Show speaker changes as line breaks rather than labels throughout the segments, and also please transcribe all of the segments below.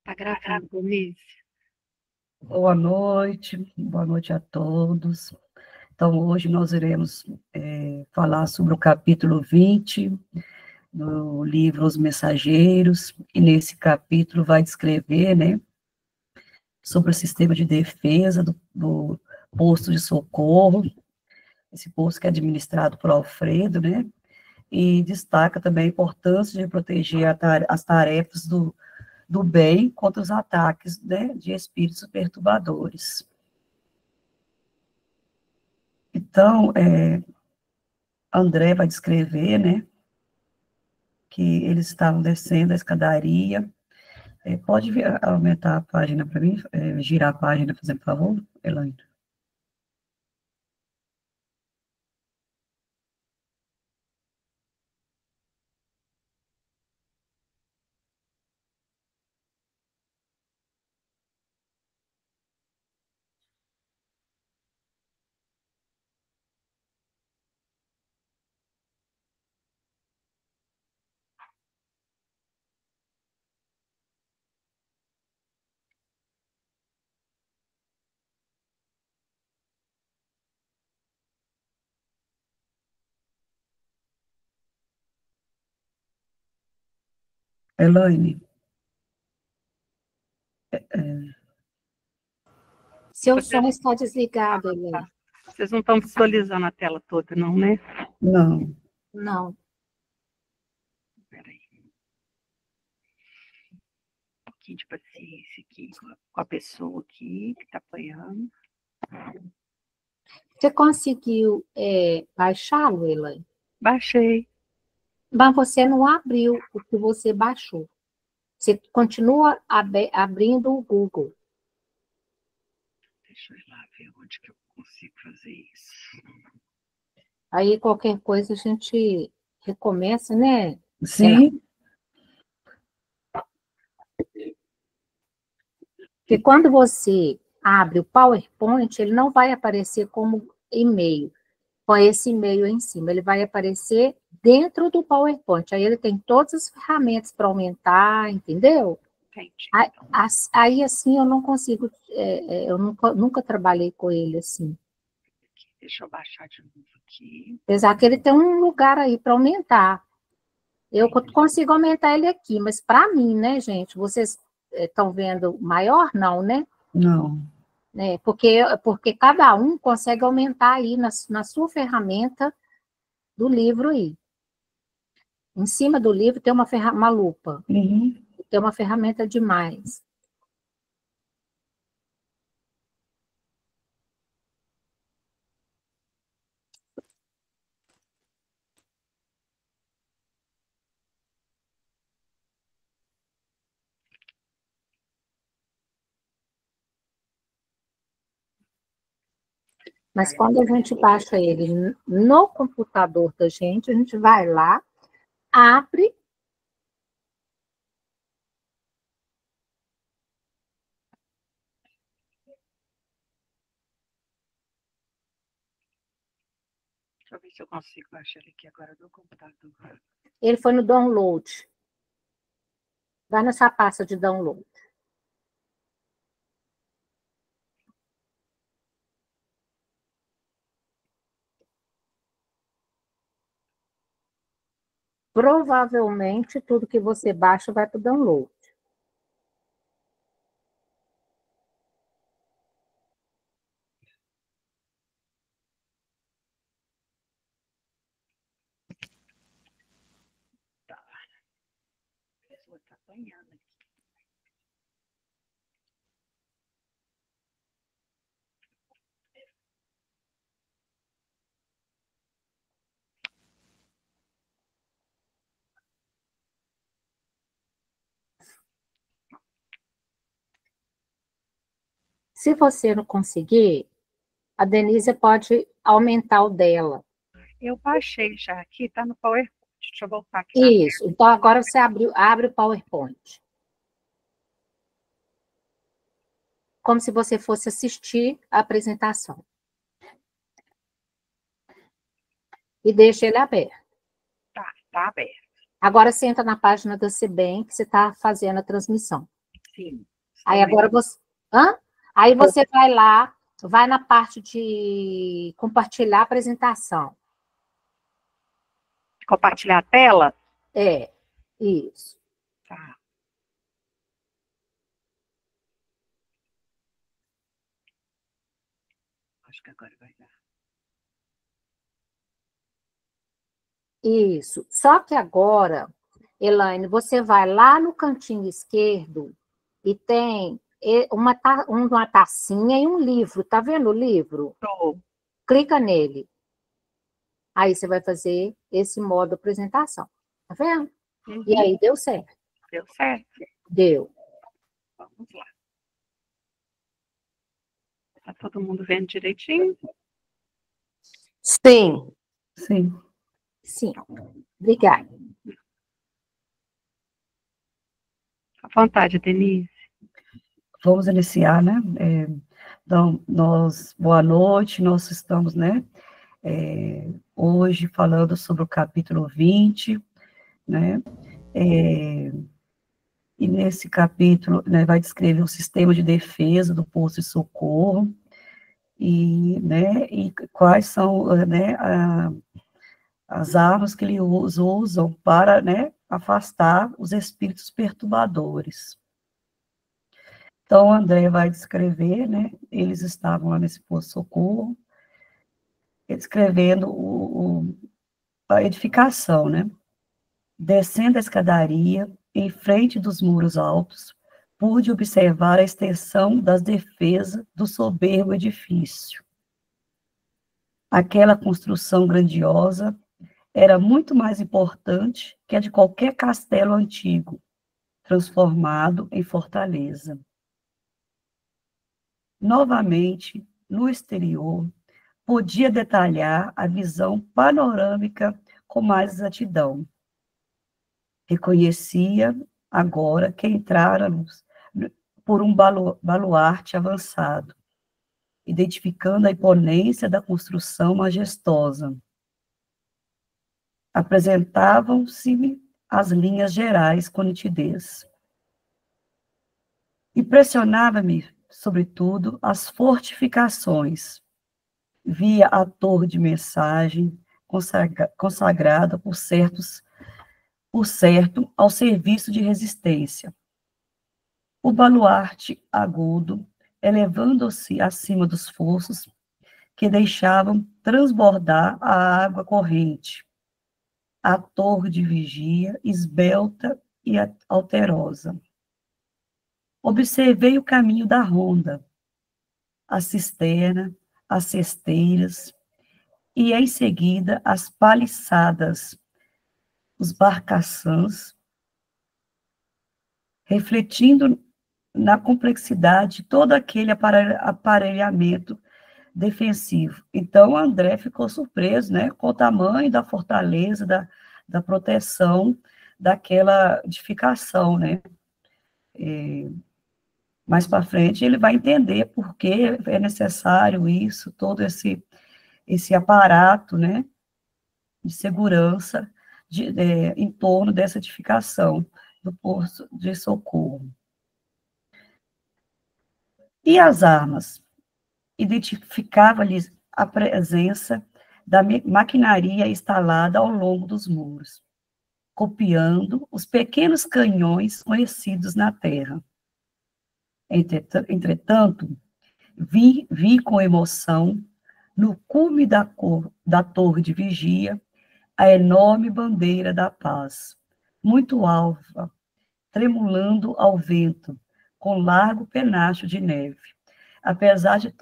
A graça, Denise.
Boa noite a todos. Então, hoje nós iremos falar sobre o capítulo 20 do livro Os Mensageiros, e nesse capítulo vai descrever, né, sobre o sistema de defesa do posto de socorro, esse posto que é administrado por Alfredo, né, e destaca também a importância de proteger as tarefas do bem contra os ataques, né, de espíritos perturbadores. Então, André vai descrever, né, que eles estavam descendo a escadaria. Pode aumentar a página para mim, girar a página, por favor, Elaine? Elaine?
Seu som está desligado, Elaine.
Vocês não estão visualizando a tela toda, não, né?
Não.
Não.
Peraí. Um pouquinho de paciência aqui com a pessoa aqui que está apanhando.
Você conseguiu baixá-lo, Elaine?
Baixei.
Mas você não abriu o que você baixou. Você continua abrindo o Google.
Deixa eu ir lá ver onde que eu consigo fazer isso.
Aí, qualquer coisa, a gente recomeça, né?
Sim.
Porque quando você abre o PowerPoint, ele não vai aparecer como e-mail, com esse e-mail em cima. Ele vai aparecer dentro do PowerPoint. Aí ele tem todas as ferramentas para aumentar, entendeu?
Entendi.
Aí, assim, eu não consigo, eu nunca trabalhei com ele assim.
Deixa eu baixar de novo aqui.
Apesar que ele tem um lugar aí para aumentar. Eu consigo aumentar ele aqui, mas para mim, né, gente, vocês estão vendo maior? Não, né?
Não.
Né? Porque cada um consegue aumentar aí na sua ferramenta do livro aí. Em cima do livro tem uma lupa.
Uhum.
Tem uma ferramenta de mais. Mas quando a gente baixa ele no computador da gente, a gente vai lá, abre.
Deixa eu ver se eu consigo baixar ele aqui agora no computador.
Ele foi no download. Vai nessa pasta de download. Provavelmente, tudo que você baixa vai para o download.
Tá. A pessoa está apanhando aqui.
Se você não conseguir, a Denise pode aumentar o dela.
Eu baixei já aqui, está no PowerPoint. Deixa eu voltar aqui.
Isso. Então, agora você abre o PowerPoint. Como se você fosse assistir a apresentação. E deixa ele aberto.
Tá aberto.
Agora você entra na página da CBEM, que você está fazendo a transmissão.
Sim.
Aí agora você... Hã? Aí você vai lá, vai na parte de compartilhar a apresentação.
Compartilhar a tela?
É, isso.
Tá. Acho que agora vai dar.
Isso. Só que agora, Elaine, você vai lá no cantinho esquerdo e tem uma tacinha e um livro. Tá vendo o livro?
Tô.
Clica nele. Aí você vai fazer esse modo apresentação. Tá vendo? E
Uhum.
aí deu certo.
Deu certo?
Deu.
Vamos lá. Tá todo mundo vendo direitinho?
Sim.
Sim.
Sim. Obrigada.
À vontade, Denise.
Vamos iniciar, né? Então, boa noite, nós estamos, né, hoje falando sobre o capítulo 20, né, e nesse capítulo, né, vai descrever o sistema de defesa do posto de socorro, e quais são, né, as armas que eles usam para, né, afastar os espíritos perturbadores. Então, André vai descrever, né, eles estavam lá nesse posto de socorro, descrevendo a edificação, né, descendo a escadaria, em frente dos muros altos, pude observar a extensão das defesas do soberbo edifício. Aquela construção grandiosa era muito mais importante que a de qualquer castelo antigo, transformado em fortaleza. Novamente, no exterior, podia detalhar a visão panorâmica com mais exatidão. Reconhecia agora que entráramos por um baluarte avançado, identificando a imponência da construção majestosa. Apresentavam-se-me as linhas gerais com nitidez. Impressionava-me, sobretudo, as fortificações. Via a torre de mensagem consagrada por certo ao serviço de resistência. O baluarte agudo, elevando-se acima dos fossos que deixavam transbordar a água corrente. A torre de vigia, esbelta e alterosa. Observei o caminho da ronda, a cisterna, as cesteiras, e em seguida as paliçadas, os barcaçãs, refletindo na complexidade todo aquele aparelhamento defensivo. Então, André ficou surpreso, né, com o tamanho da fortaleza, da proteção daquela edificação, né. Mais para frente, ele vai entender por que é necessário isso, todo esse aparato, né, de segurança em torno dessa edificação do posto de socorro. E as armas? Identificava-lhes a presença da maquinaria instalada ao longo dos muros, copiando os pequenos canhões conhecidos na terra. Entretanto, vi com emoção, no cume da torre de vigia, a enorme bandeira da paz, muito alva, tremulando ao vento, com largo penacho de neve. Apesar de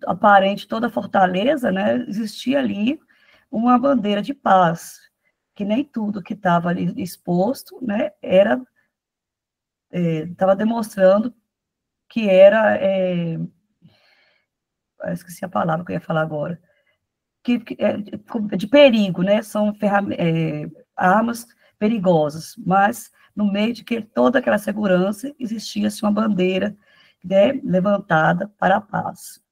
aparente toda a fortaleza, né, existia ali uma bandeira de paz, que nem tudo que estava ali exposto, né, estava demonstrando que era, esqueci a palavra que eu ia falar agora, de perigo, né, são armas perigosas, mas no meio de toda aquela segurança existia-se uma bandeira, né, levantada para a paz.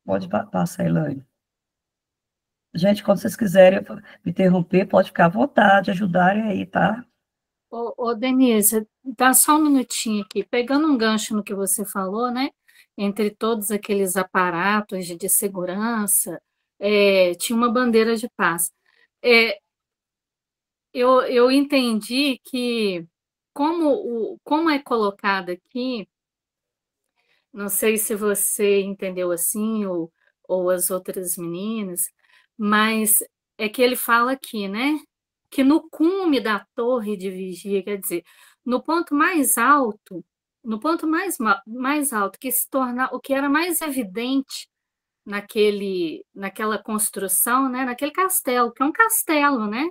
Pode passar, Elaine. Gente, quando vocês quiserem me interromper, pode ficar à vontade, ajudarem aí, tá?
Denise, dá só um minutinho aqui. Pegando um gancho no que você falou, né? Entre todos aqueles aparatos de segurança, tinha uma bandeira de paz. É, eu entendi que, como é colocado aqui, não sei se você entendeu assim, ou as outras meninas, mas é que ele fala aqui, né? Que no cume da torre de vigia, quer dizer, no ponto mais alto, no ponto mais alto, que se torna o que era mais evidente naquela construção, né? Naquele castelo, que é um castelo, né?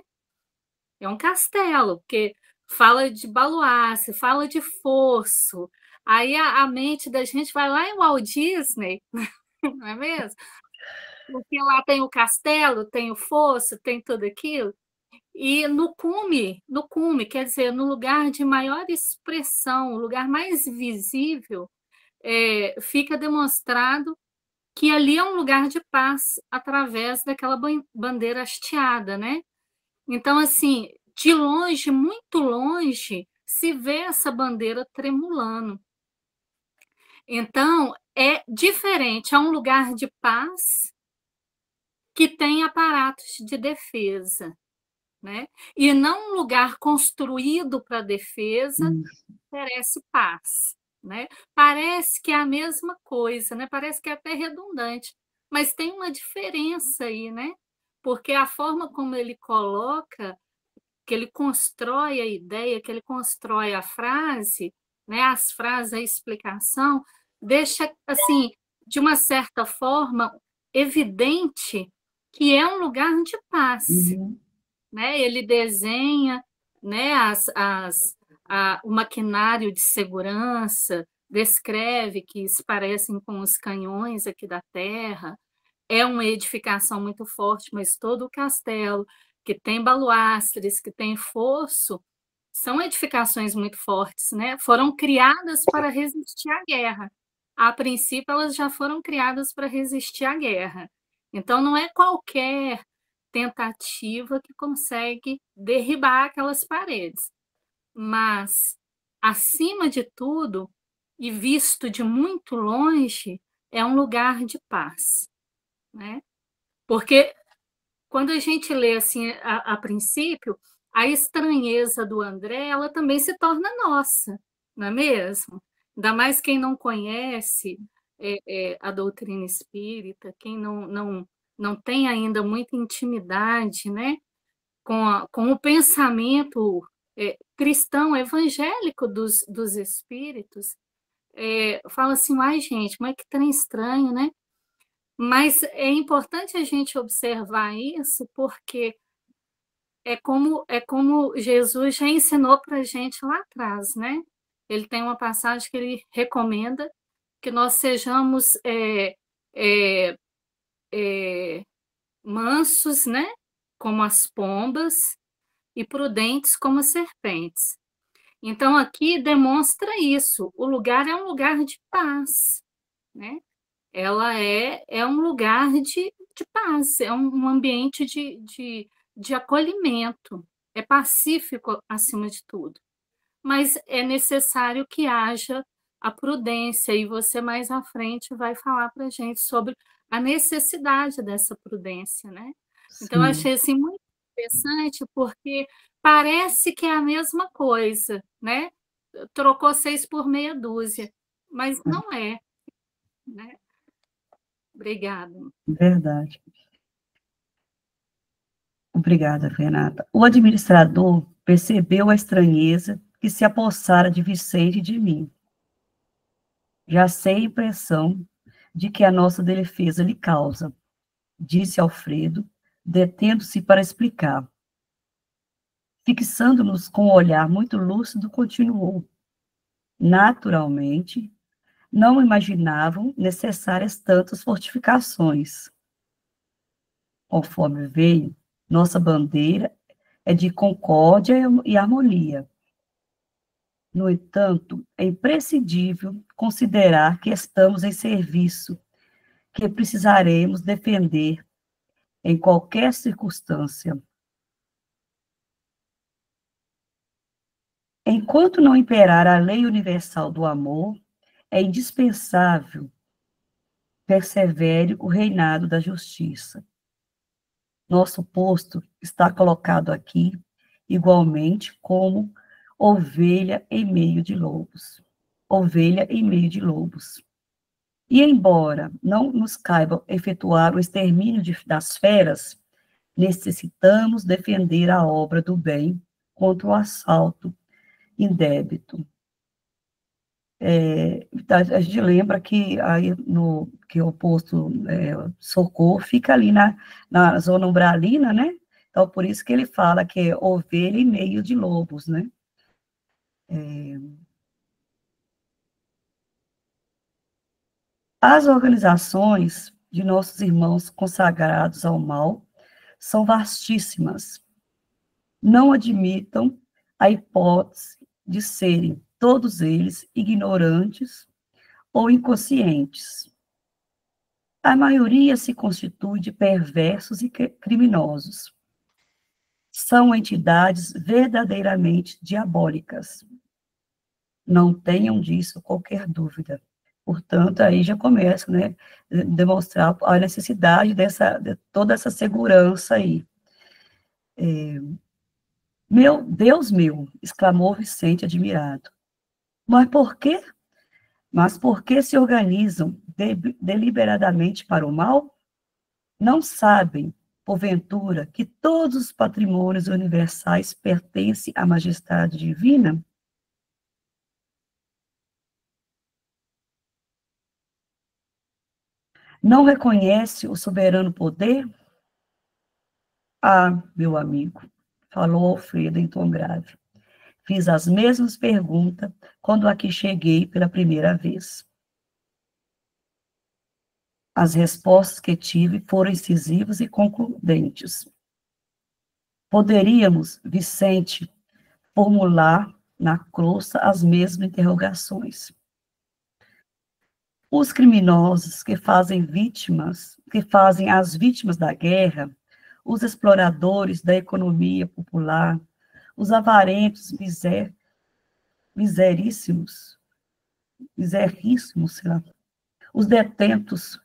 É um castelo, porque fala de baluarte, fala de fosso. Aí a mente da gente vai lá em Walt Disney, não é mesmo? Porque lá tem o castelo, tem o fosso, tem tudo aquilo. E no cume, quer dizer, no lugar de maior expressão, o lugar mais visível, fica demonstrado que ali é um lugar de paz através daquela bandeira hasteada, né? Então, assim, de longe, muito longe, se vê essa bandeira tremulando. Então, é diferente, é um lugar de paz que tem aparatos de defesa, né? E não um lugar construído para defesa oferece paz, né? Parece que é a mesma coisa, né? Parece que é até redundante, mas tem uma diferença aí, né? Porque a forma como ele coloca, que ele constrói a ideia, que ele constrói a frase, né? As frases, a explicação, deixa assim, de uma certa forma, evidente que é um lugar de paz,
Uhum.
né? Ele desenha, né, o maquinário de segurança, descreve que se parecem com os canhões aqui da Terra. É uma edificação muito forte, mas todo o castelo, que tem baluastres, que tem fosso, são edificações muito fortes, né? Foram criadas para resistir à guerra. A princípio, elas já foram criadas para resistir à guerra. Então, não é qualquer tentativa que consegue derribar aquelas paredes. Mas, acima de tudo, e visto de muito longe, é um lugar de paz, né? Porque quando a gente lê assim a princípio, a estranheza do André, ela também se torna nossa, não é mesmo? Ainda mais quem não conhece a doutrina espírita, quem não tem ainda muita intimidade, né, com o pensamento cristão, evangélico dos espíritos, fala assim, ai gente, mas que trem estranho, né? Mas é importante a gente observar isso, porque é como Jesus já ensinou para a gente lá atrás, né? Ele tem uma passagem que ele recomenda que nós sejamos é, mansos, né? Como as pombas, e prudentes como as serpentes. Então, aqui demonstra isso. O lugar é um lugar de paz, né? Ela é um lugar de paz, é um ambiente de acolhimento, é pacífico acima de tudo. Mas é necessário que haja a prudência, e você mais à frente vai falar para a gente sobre a necessidade dessa prudência, né? Então, eu
Sim,
achei assim, muito interessante, porque parece que é a mesma coisa, né? Trocou 6 por meia dúzia, mas não é, né? Obrigada.
verdade. Obrigada, Renata. O administrador percebeu a estranheza que se apossara de Vicente e de mim. Já sei a impressão de que a nossa defesa lhe causa, disse Alfredo, detendo-se para explicar. Fixando-nos com um olhar muito lúcido, continuou. Naturalmente, não imaginavam necessárias tantas fortificações. Conforme veio, nossa bandeira é de concórdia e harmonia. No entanto, é imprescindível considerar que estamos em serviço, que precisaremos defender em qualquer circunstância. Enquanto não imperar a lei universal do amor, é indispensável persevere o reinado da justiça. Nosso posto está colocado aqui, igualmente, como ovelha em meio de lobos. Ovelha em meio de lobos. E, embora não nos caiba efetuar o extermínio das feras, necessitamos defender a obra do bem contra o assalto indébito. A gente lembra que, aí que o posto Socorro fica ali na zona umbralina, né? Então, por isso que ele fala que é ovelha e meio de lobos, né? As organizações de nossos irmãos consagrados ao mal são vastíssimas. Não admitam a hipótese de serem todos eles ignorantes ou inconscientes. A maioria se constitui de perversos e criminosos. São entidades verdadeiramente diabólicas. Não tenham disso qualquer dúvida. Portanto, aí já começa, né, demonstrar a necessidade de toda essa segurança aí. Meu Deus meu, exclamou Vicente admirado. Mas por que se organizam deliberadamente para o mal? Não sabem, porventura, que todos os patrimônios universais pertencem à majestade divina? Não reconhece o soberano poder? Ah, meu amigo, falou Alfredo em tom grave. Fiz as mesmas perguntas quando aqui cheguei pela primeira vez. As respostas que tive foram incisivas e concludentes. Poderíamos, Vicente, formular na crosta as mesmas interrogações. Os criminosos que fazem as vítimas da guerra, os exploradores da economia popular, os avarentos miseríssimos, sei lá, os detentos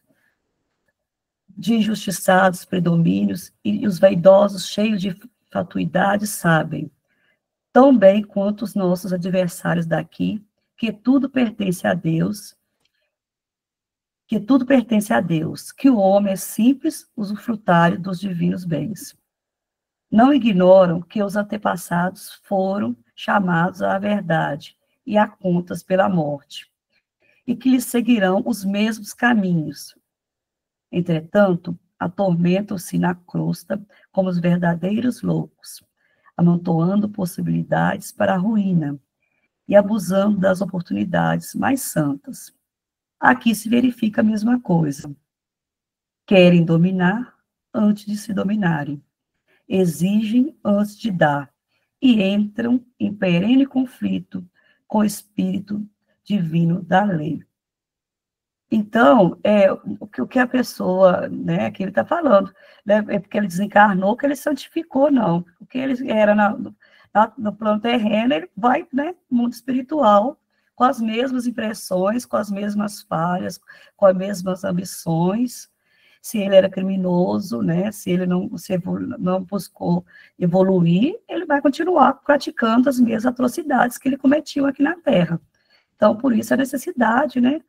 de injustiçados predomínios e os vaidosos cheios de fatuidade sabem, tão bem quanto os nossos adversários daqui, que tudo pertence a Deus, que o homem é simples usufrutário dos divinos bens. Não ignoram que os antepassados foram chamados à verdade e a contas pela morte, e que lhes seguirão os mesmos caminhos. Entretanto, atormentam-se na crosta como os verdadeiros loucos, amontoando possibilidades para a ruína e abusando das oportunidades mais santas. Aqui se verifica a mesma coisa. Querem dominar antes de se dominarem. Exigem antes de dar. E entram em perene conflito com o espírito divino da lei. Então, o que a pessoa, né, que ele está falando, né, é porque ele desencarnou que ele santificou, não. Porque ele era no plano terreno, ele vai, né, no mundo espiritual, com as mesmas impressões, com as mesmas falhas, com as mesmas ambições. Se ele era criminoso, né, se ele não buscou evoluir, ele vai continuar praticando as mesmas atrocidades que ele cometeu aqui na Terra. Então, por isso a necessidade, né,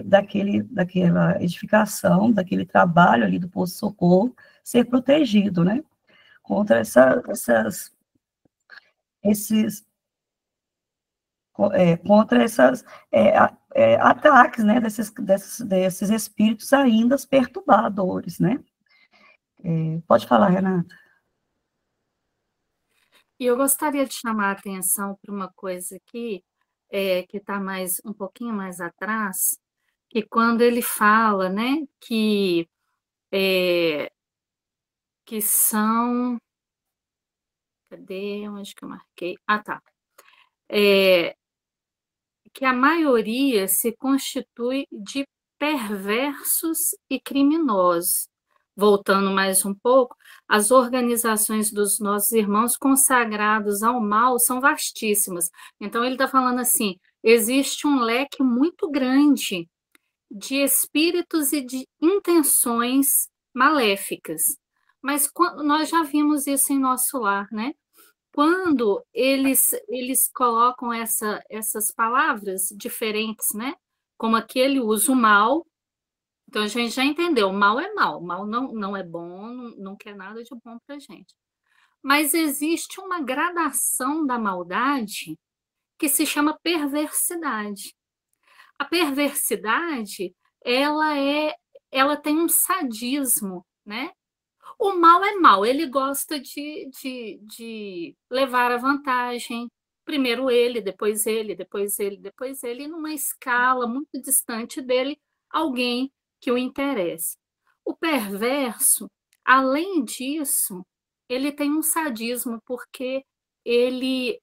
daquela edificação, daquele trabalho ali do posto de socorro ser protegido, né, contra contra esses ataques, né, desses espíritos ainda perturbadores, né. Pode falar, Renata.
E eu gostaria de chamar a atenção para uma coisa aqui, que está um pouquinho mais atrás, que quando ele fala, né, que são... Cadê? Onde que eu marquei? Ah, tá. Que a maioria se constitui de perversos e criminosos.
voltando mais um pouco, as organizações dos nossos irmãos consagrados ao mal são vastíssimas. Então, ele está falando assim, existe um leque muito grande de espíritos e de intenções maléficas. Mas nós já vimos isso em nosso lar, né? Quando eles colocam essas palavras diferentes, né? Como aqui ele usa o mal, então a gente já entendeu, o mal é mal, o mal não é bom, não quer nada de bom para a gente. Mas existe uma gradação da maldade que se chama perversidade. A perversidade, ela tem um sadismo, né? O mal é mal, ele gosta de levar a vantagem. Primeiro ele, depois ele, depois ele, depois ele, e numa escala muito distante dele, alguém que o interesse. O perverso, além disso, ele tem um sadismo, porque ele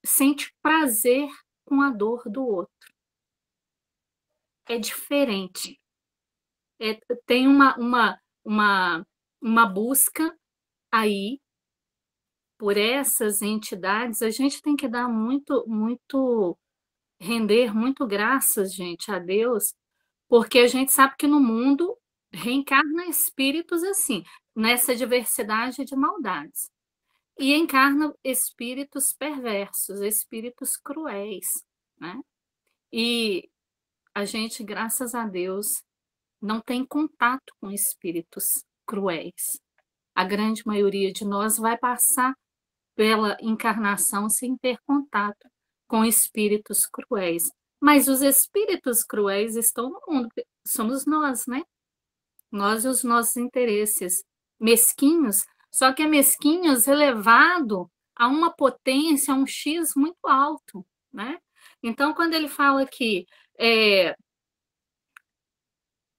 sente prazer com a dor do outro. É diferente. Tem uma busca aí por essas entidades. A gente tem que dar render muito graças, gente, a Deus, porque a gente sabe que no mundo reencarna espíritos assim, nessa diversidade de maldades. E encarna espíritos perversos, espíritos cruéis, né? E a gente, graças a Deus, não tem contato com espíritos cruéis. A grande maioria de nós vai passar pela encarnação sem ter contato com espíritos cruéis. Mas os espíritos cruéis estão no mundo, somos nós, né? Nós e os nossos interesses mesquinhos, só que é mesquinhos elevado a uma potência, a um X muito alto, né? Então, quando ele fala que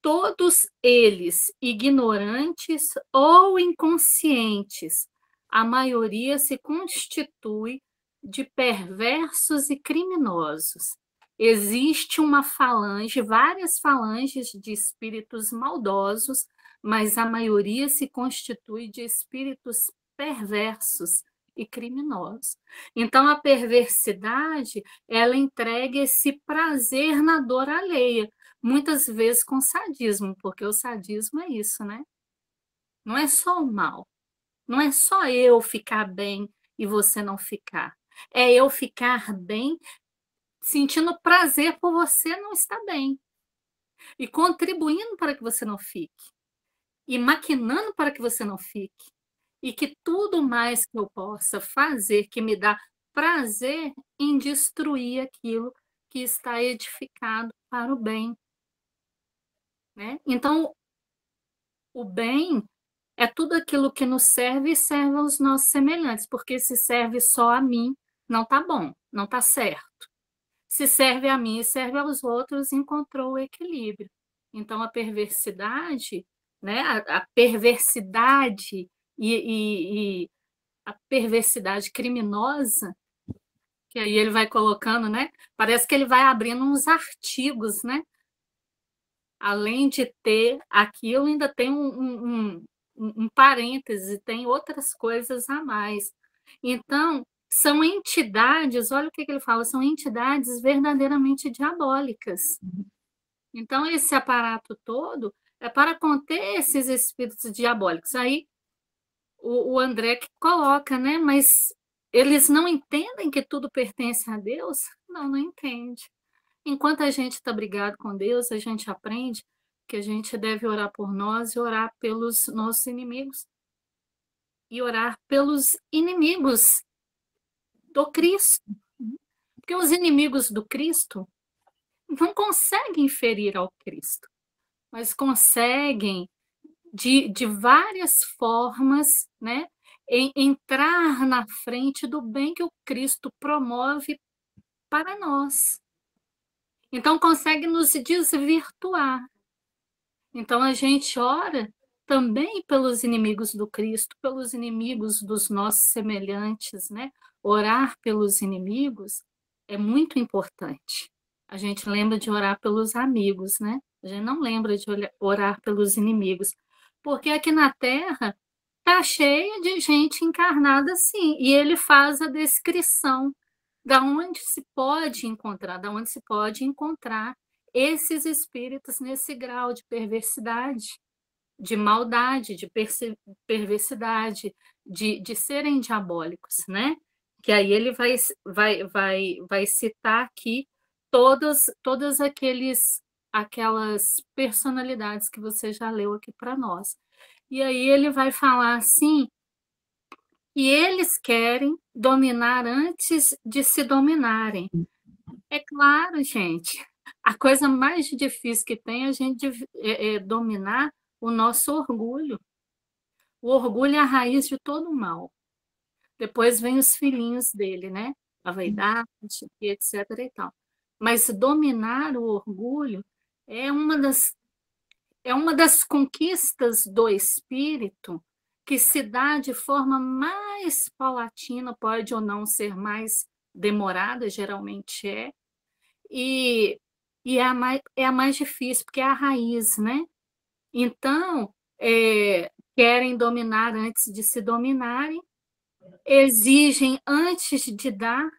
todos eles ignorantes ou inconscientes, a maioria se constitui de perversos e criminosos. Existe uma falange, várias falanges de espíritos maldosos, mas a maioria se constitui de espíritos perversos e criminosos. Então, a perversidade, ela entrega esse prazer na dor alheia, muitas vezes com sadismo, porque o sadismo é isso, né? Não é só o mal, não é só eu ficar bem e você não ficar. É eu ficar bem, sentindo prazer por você não estar bem, e contribuindo para que você não fique, e maquinando para que você não fique, e que tudo mais que eu possa fazer que me dá prazer em destruir aquilo que está edificado para o bem. Né? Então, o bem é tudo aquilo que nos serve e serve aos nossos semelhantes, porque se serve só a mim, não está bom, não está certo. Se serve a mim e serve aos outros, encontrou o equilíbrio. Então, a perversidade, né? A perversidade e a perversidade criminosa, que aí ele vai colocando, né? Parece que ele vai abrindo uns artigos, né? Além de ter aquilo, ainda tem um parêntese, tem outras coisas a mais. Então, são entidades, olha o que ele fala, são entidades verdadeiramente diabólicas. Então, esse aparato todo é para conter esses espíritos diabólicos. Aí, o André que coloca, né? Mas eles não entendem que tudo pertence a Deus? Não entende. Enquanto a gente está brigado com Deus, a gente aprende que a gente deve orar por nós e orar pelos nossos inimigos. E orar pelos inimigos do Cristo. Porque os inimigos do Cristo não conseguem ferir ao Cristo, mas conseguem, de várias formas, né, entrar na frente do bem que o Cristo promove para nós. Então, consegue nos desvirtuar. Então, a gente ora também pelos inimigos do Cristo, pelos inimigos dos nossos semelhantes, né? Orar pelos inimigos é muito importante. A gente lembra de orar pelos amigos, né? A gente não lembra de orar pelos inimigos, Porque aqui na Terra está cheia de gente encarnada assim, e ele faz a descrição da onde se pode encontrar esses espíritos nesse grau de perversidade, de maldade, de perversidade, de serem diabólicos, né? Que aí ele vai citar aqui todas aquelas personalidades que você já leu aqui para nós. E aí ele vai falar assim, e eles querem dominar antes de se dominarem. É claro, gente, a coisa mais difícil que tem é a gente dominar o nosso orgulho. O orgulho é a raiz de todo o mal. Depois vem os filhinhos dele, né? A vaidade, etc. e tal. Mas dominar o orgulho é uma das conquistas do espírito que se dá de forma mais paulatina, pode ou não ser mais demorada, geralmente é, e é a mais difícil, porque é a raiz, né? Então, querem dominar antes de se dominarem, exigem antes de dar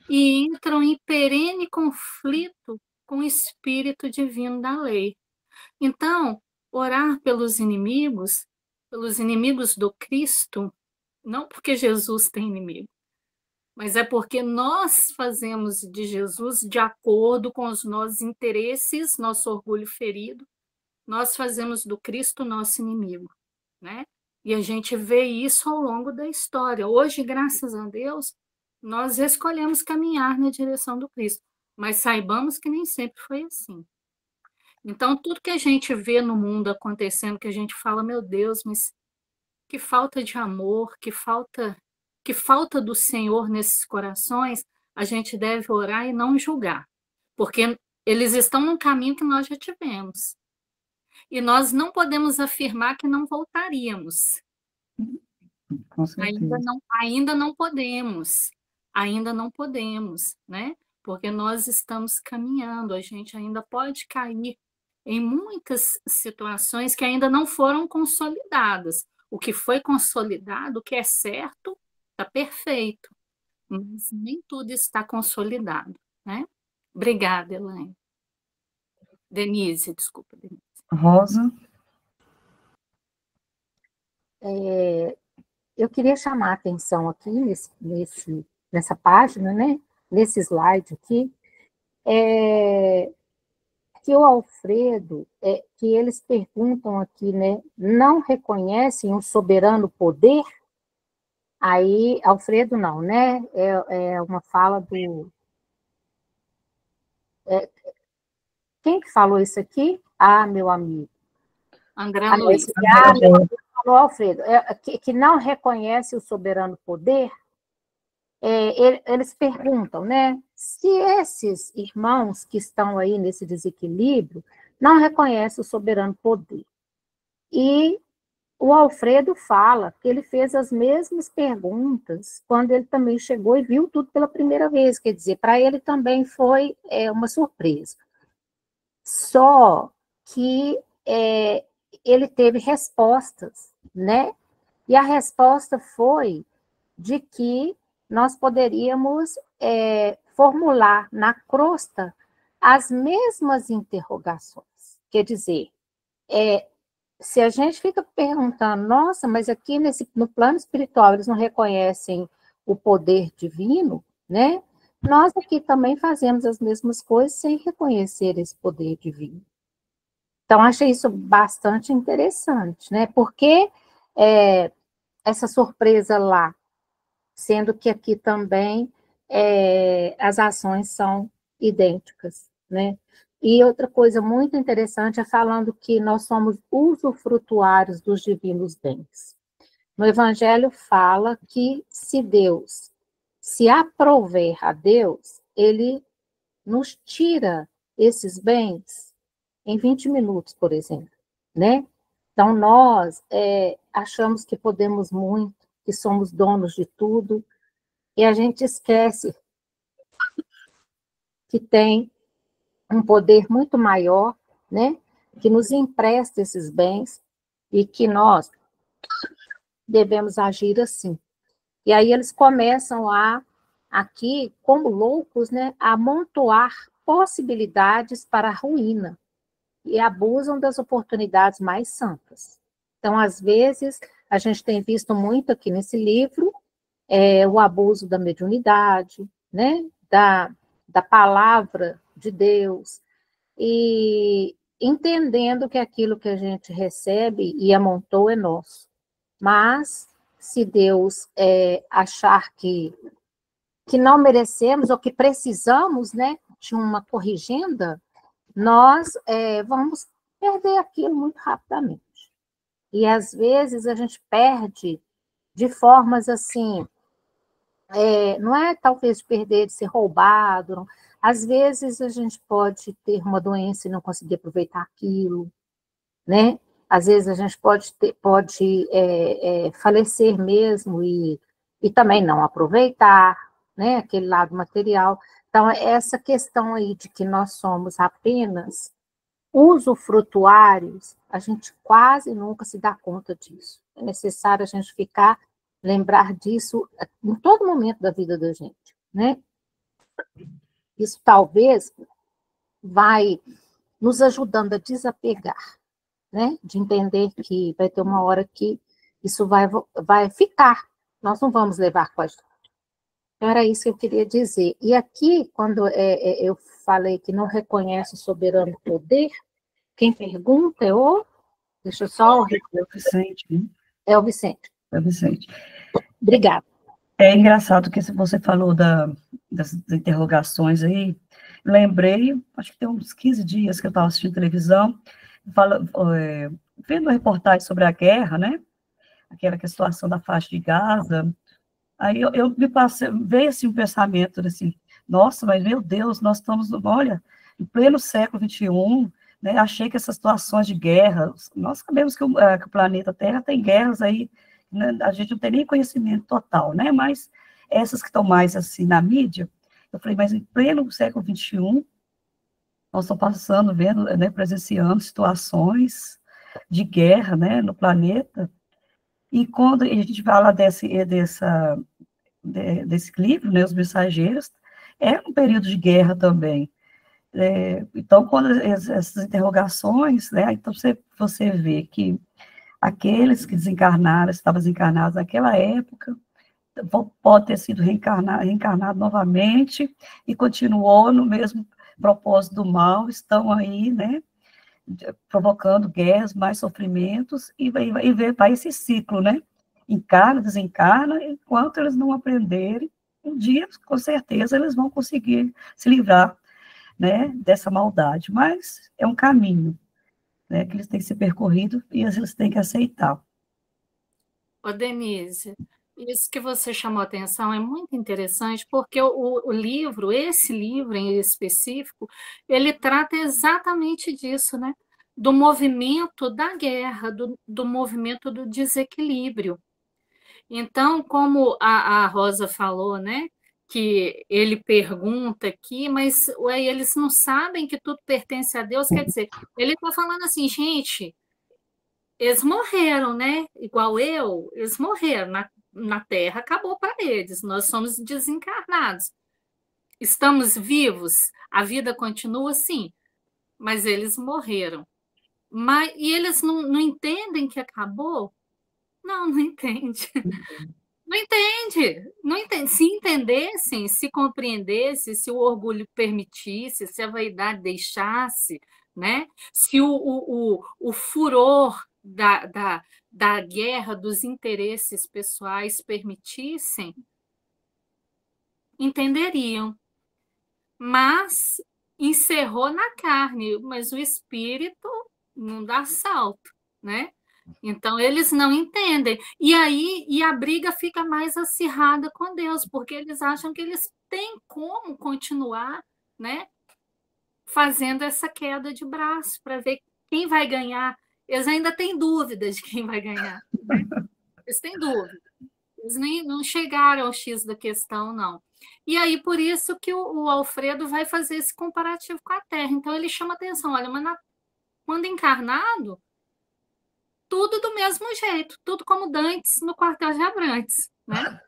e entram em perene conflito com o espírito divino da lei. Então, orar pelos inimigos do Cristo, não porque Jesus tem inimigo, mas é porque nós fazemos de Jesus de acordo com os nossos interesses, nosso orgulho ferido, nós fazemos do Cristo nosso inimigo, né? E a gente vê isso ao longo da história. Hoje, graças a Deus, nós escolhemos caminhar na direção do Cristo, mas saibamos que nem sempre foi assim. Então, tudo que a gente vê no mundo acontecendo, que a gente fala, meu Deus, mas que falta de amor, que falta do Senhor nesses corações, a gente deve orar e não julgar, porque eles estão num caminho que nós já tivemos. E nós não podemos afirmar que não voltaríamos.
Com certeza.
Ainda não podemos, né? Porque nós estamos caminhando, a gente ainda pode cair em muitas situações que ainda não foram consolidadas. O que foi consolidado, o que é certo, está perfeito, mas nem tudo está consolidado, né? Obrigada, Elaine. Denise, desculpa, Denise.
Rosa?
Eu queria chamar a atenção aqui nessa página, né? Nesse slide aqui, que o Alfredo, que eles perguntam aqui, né? Não reconhecem o soberano poder? Aí, Alfredo não, né? É uma fala do... Quem que falou isso aqui? Ah, meu amigo.
André Luiz.
Meu amigo falou, Alfredo, que não reconhece o soberano poder, eles perguntam, né? Se esses irmãos que estão aí nesse desequilíbrio não reconhecem o soberano poder. E o Alfredo fala que ele fez as mesmas perguntas quando ele também chegou e viu tudo pela primeira vez, quer dizer, para ele também foi uma surpresa. Só que ele teve respostas, né? E a resposta foi de que nós poderíamos formular na crosta as mesmas interrogações. Quer dizer, se a gente fica perguntando, nossa, mas aqui no plano espiritual eles não reconhecem o poder divino, né? Nós aqui também fazemos as mesmas coisas sem reconhecer esse poder divino. Então, achei isso bastante interessante, né? Porque essa surpresa lá, sendo que aqui também as ações são idênticas, né? E outra coisa muito interessante é falando que nós somos usufrutuários dos divinos bens. No Evangelho fala que se aprouver a Deus, ele nos tira esses bens em 20 minutos, por exemplo, né? Então, nós achamos que podemos muito, que somos donos de tudo, e a gente esquece que tem um poder muito maior, né? Que nos empresta esses bens e que nós devemos agir assim. E aí eles começam aqui, como loucos, né, a amontoar possibilidades para a ruína e abusam das oportunidades mais santas. Então, às vezes, a gente tem visto muito aqui nesse livro o abuso da mediunidade, né, da palavra de Deus, e entendendo que aquilo que a gente recebe e amontou é nosso. Mas, se Deus achar que não merecemos ou que precisamos, né, de uma corrigenda, nós vamos perder aquilo muito rapidamente. E, às vezes, a gente perde de formas assim, não é talvez de perder, de ser roubado, não. Às vezes a gente pode ter uma doença e não conseguir aproveitar aquilo, né? Às vezes a gente pode falecer mesmo e também não aproveitar, né? Aquele lado material. Então, essa questão aí de que nós somos apenas usufrutuários, a gente quase nunca se dá conta disso. É necessário a gente lembrar disso em todo momento da vida da gente, né? Isso talvez vai nos ajudando a desapegar, né? De entender que vai ter uma hora que isso vai ficar, nós não vamos levar com a gente. Então, era isso que eu queria dizer. E aqui, quando eu falei que não reconhece o soberano poder, quem pergunta é o... Deixa eu só...
É o Vicente, né?
É o Vicente.
É o Vicente.
Obrigada.
É engraçado que você falou das interrogações aí. Lembrei, acho que tem uns 15 dias que eu estava assistindo televisão, vendo uma reportagem sobre a guerra, né? Aquela que é a situação da faixa de Gaza. Aí veio assim um pensamento assim, nossa, mas meu Deus, nós estamos, olha, em pleno século XXI, né? Achei que essas situações de guerra, nós sabemos que o planeta Terra tem guerras aí, né? A gente não tem nem conhecimento total, né? Mas essas que estão mais assim na mídia, eu falei, mas em pleno século XXI, nós estamos passando, vendo, né, presenciando situações de guerra, né, no planeta. E quando a gente fala desse livro, né, Os Mensageiros, é um período de guerra também. Então, quando essas interrogações, né, então você vê que aqueles que desencarnaram, estavam desencarnados naquela época, pode ter sido reencarnado novamente e continuou no mesmo propósito do mal, estão aí, né, provocando guerras, mais sofrimentos, e vai esse ciclo, né? Encarna, desencarna, enquanto eles não aprenderem, um dia, com certeza, eles vão conseguir se livrar, né, dessa maldade. Mas é um caminho, né, que eles têm que ser percorrido e eles têm que aceitar.
Ô, Denise, isso que você chamou a atenção é muito interessante, porque esse livro em específico, ele trata exatamente disso, né? Do movimento da guerra, do movimento do desequilíbrio. Então, como a Rosa falou, né? Que ele pergunta aqui, mas ué, eles não sabem que tudo pertence a Deus, quer dizer, ele está falando assim, gente, eles morreram, né? Igual eles morreram. Na Terra acabou para eles. Nós somos desencarnados. Estamos vivos, a vida continua assim, mas eles morreram. E eles não entendem que acabou? Não entende. Não entende, não entende. Se entendessem, se compreendessem, se o orgulho permitisse, se a vaidade deixasse, né? Se o furor da guerra, dos interesses pessoais permitissem, entenderiam. Mas encerrou na carne, mas o espírito não dá salto, né? Então, eles não entendem. E aí a briga fica mais acirrada com Deus, porque eles acham que eles têm como continuar, né, fazendo essa queda de braço para ver quem vai ganhar. Eles ainda têm dúvidas de quem vai ganhar. Né? Eles têm dúvida. Eles nem não chegaram ao X da questão, não. E aí, por isso que o Alfredo vai fazer esse comparativo com a Terra. Então, ele chama atenção. Olha, mas quando encarnado, tudo mesmo jeito, tudo como dantes no quartel de Abrantes, né?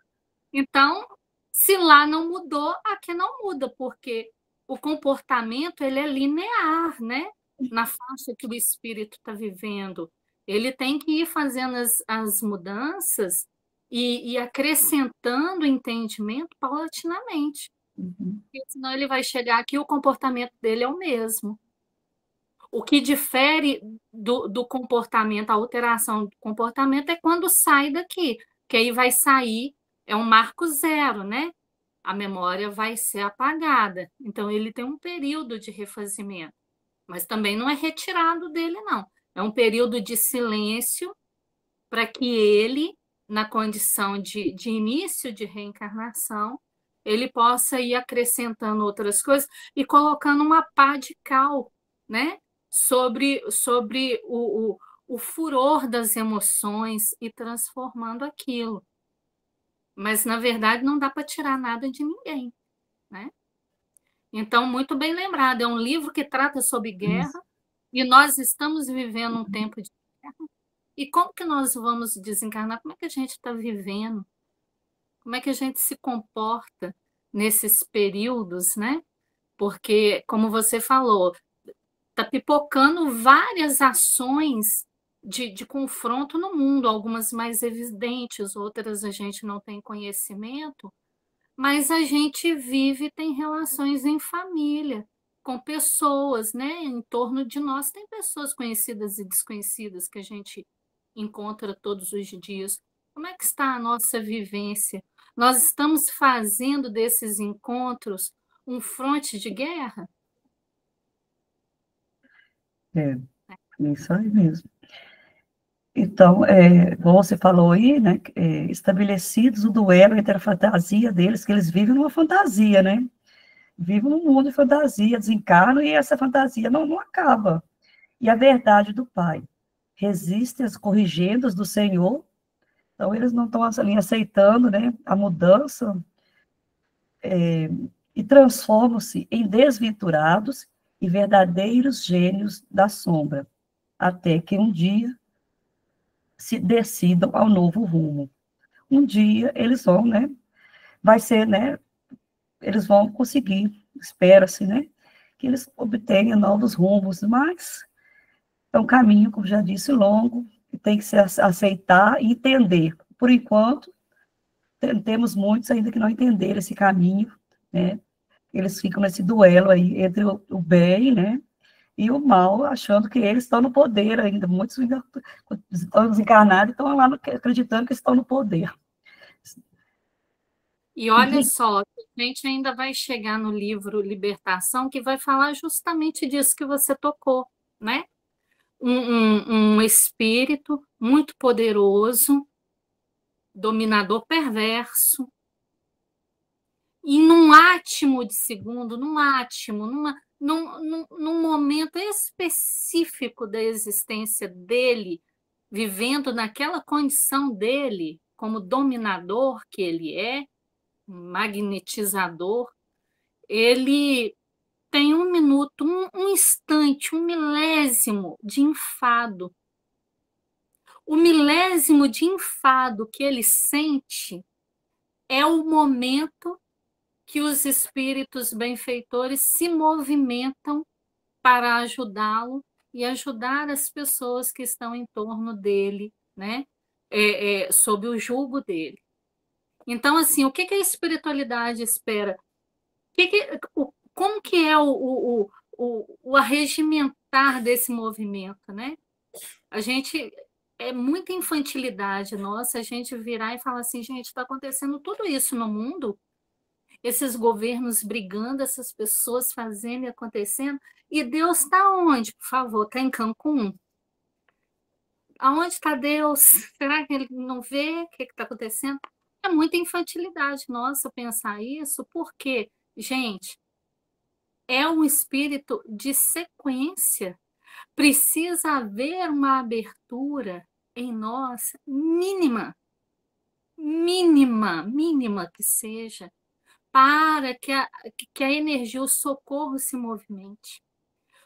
Então, se lá não mudou, aqui não muda, porque o comportamento ele é linear, né? Na faixa que o espírito está vivendo. Ele tem que ir fazendo as mudanças e acrescentando entendimento paulatinamente.
Uhum.
Porque senão ele vai chegar aqui e o comportamento dele é o mesmo. O que difere do comportamento, a alteração do comportamento é quando sai daqui, que aí vai sair, é um marco zero, né? A memória vai ser apagada. Então, ele tem um período de refazimento, mas também não é retirado dele, não. É um período de silêncio para que ele, na condição de início de reencarnação, ele possa ir acrescentando outras coisas e colocando uma pá de cal, né? Sobre o furor das emoções e transformando aquilo. Mas, na verdade, não dá para tirar nada de ninguém, né? Então, muito bem lembrado, é um livro que trata sobre guerra e nós estamos vivendo um tempo de guerra. E como que nós vamos desencarnar? Como é que a gente está vivendo? Como é que a gente se comporta nesses períodos, né? Porque, como você falou, está pipocando várias ações de confronto no mundo, algumas mais evidentes, outras a gente não tem conhecimento, mas a gente vive e tem relações em família, com pessoas, né? Em torno de nós tem pessoas conhecidas e desconhecidas que a gente encontra todos os dias. Como é que está a nossa vivência? Nós estamos fazendo desses encontros um fronte de guerra?
É isso aí mesmo. Então, como você falou aí, né, estabelecidos o duelo entre a fantasia deles, que eles vivem numa fantasia, né? Vivem num mundo de fantasia, desencarnam e essa fantasia não acaba. E a verdade do Pai resiste às corrigendas do Senhor, então eles não estão ali aceitando, né, a mudança, e transformam-se em desventurados e verdadeiros gênios da sombra, até que um dia se decidam ao novo rumo. Um dia eles vão, né, vai ser, né, eles vão conseguir, espera-se, né, que eles obtenham novos rumos, mas é um caminho, como já disse, longo, que tem que se aceitar e entender. Por enquanto, temos muitos ainda que não entenderam esse caminho, né, eles ficam nesse duelo aí entre o bem, né, e o mal, achando que eles estão no poder ainda. Muitos ainda estão desencarnados e estão lá acreditando que estão no poder.
E olha só, a gente ainda vai chegar no livro Libertação, que vai falar justamente disso que você tocou, né? Um espírito muito poderoso, dominador perverso, e num átimo de segundo, num momento específico da existência dele, vivendo naquela condição dele, como dominador que ele é, magnetizador, ele tem um minuto, um instante, um milésimo de enfado. O milésimo de enfado que ele sente é o momento que os espíritos benfeitores se movimentam para ajudá-lo e ajudar as pessoas que estão em torno dele, né? Sob o jugo dele. Então, assim, o que a espiritualidade espera? Como que é o arregimentar desse movimento, né? A gente é muita infantilidade nossa a gente virar e falar assim, gente, está acontecendo tudo isso no mundo, esses governos brigando, essas pessoas fazendo e acontecendo, e Deus está onde, por favor? Está em Cancún? Aonde está Deus? Será que ele não vê o que está acontecendo? É muita infantilidade nossa pensar isso, porque, gente, é um espírito de sequência. Precisa haver uma abertura em nós mínima, mínima que seja, para que a energia, o socorro se movimente.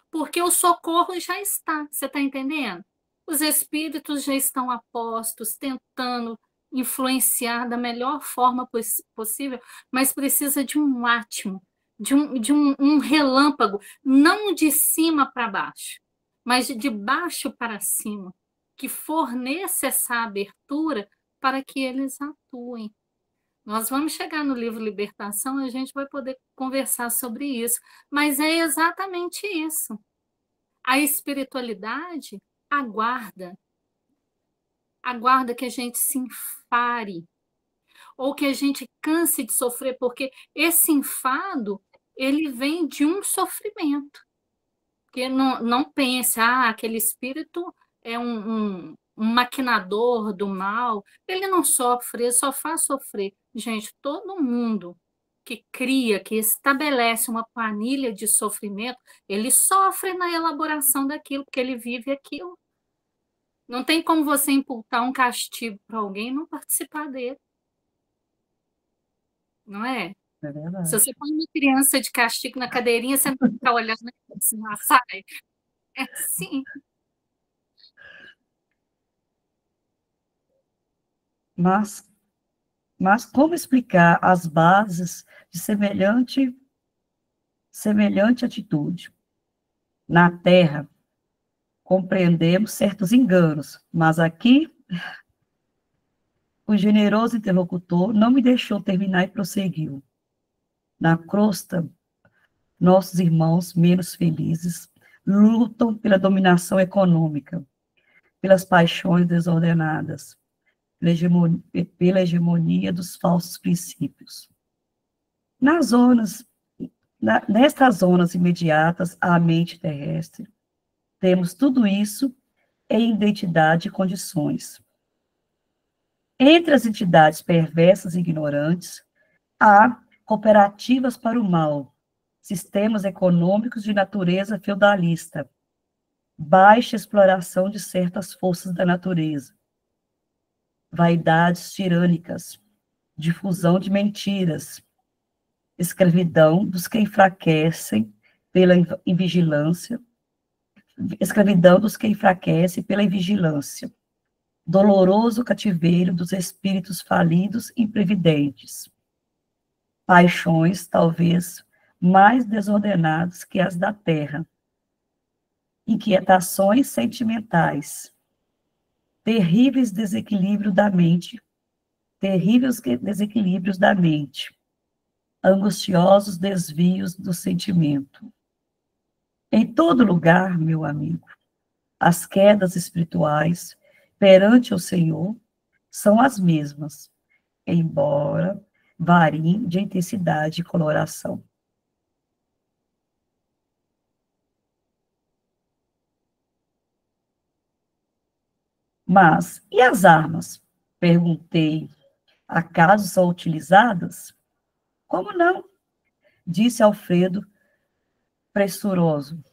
Porque o socorro já está, você está entendendo? Os espíritos já estão a postos, tentando influenciar da melhor forma possível, mas precisa de um átimo, de um relâmpago, não de cima para baixo, mas de baixo para cima, que forneça essa abertura para que eles atuem. Nós vamos chegar no livro Libertação, a gente vai poder conversar sobre isso, mas é exatamente isso. A espiritualidade aguarda que a gente se enfare, ou que a gente canse de sofrer, porque esse enfado, ele vem de um sofrimento. Porque não pense, aquele espírito é um maquinador do mal, ele não sofre, ele só faz sofrer. Gente, todo mundo que cria, que estabelece uma planilha de sofrimento, ele sofre na elaboração daquilo, porque ele vive aquilo. Não tem como você imputar um castigo para alguém e não participar dele. Não é?
É verdade.
Se você põe uma criança de castigo na cadeirinha, você não fica olhando assim, sai. É assim.
Mas como explicar as bases de semelhante atitude? Na Terra, compreendemos certos enganos, mas aqui o generoso interlocutor não me deixou terminar e prosseguiu. Na crosta, nossos irmãos menos felizes lutam pela dominação econômica, pelas paixões desordenadas, pela hegemonia dos falsos princípios. Nestas zonas imediatas à mente terrestre, temos tudo isso em identidade e condições. Entre as entidades perversas e ignorantes, há cooperativas para o mal, sistemas econômicos de natureza feudalista, baixa exploração de certas forças da natureza, vaidades tirânicas, difusão de mentiras, escravidão dos que enfraquecem pela invigilância, escravidão dos que enfraquecem pela invigilância, doloroso cativeiro dos espíritos falidos e imprevidentes, paixões, talvez, mais desordenadas que as da terra, inquietações sentimentais, terríveis desequilíbrios da mente, angustiosos desvios do sentimento. Em todo lugar, meu amigo, as quedas espirituais perante o Senhor são as mesmas, embora variem de intensidade e coloração. Mas, e as armas? Perguntei. Acaso são utilizadas? Como não? Disse Alfredo, pressuroso.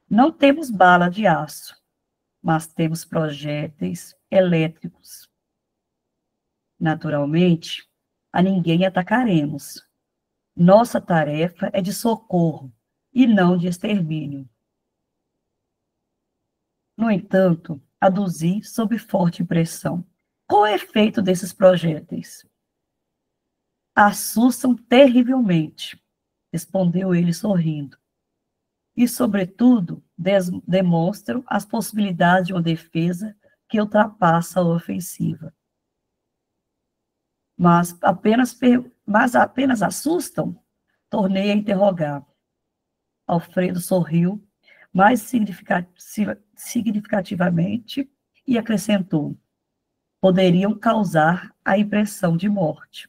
Não temos bala de aço, mas temos projéteis elétricos. Naturalmente, a ninguém atacaremos. Nossa tarefa é de socorro e não de extermínio. No entanto, aduzi sob forte pressão. Qual é o efeito desses projéteis? Assustam terrivelmente, respondeu ele sorrindo. E, sobretudo, demonstram as possibilidades de uma defesa que ultrapassa a ofensiva. Mas apenas assustam? Tornei a interrogar. Alfredo sorriu mais significativamente e acrescentou: poderiam causar a impressão de morte.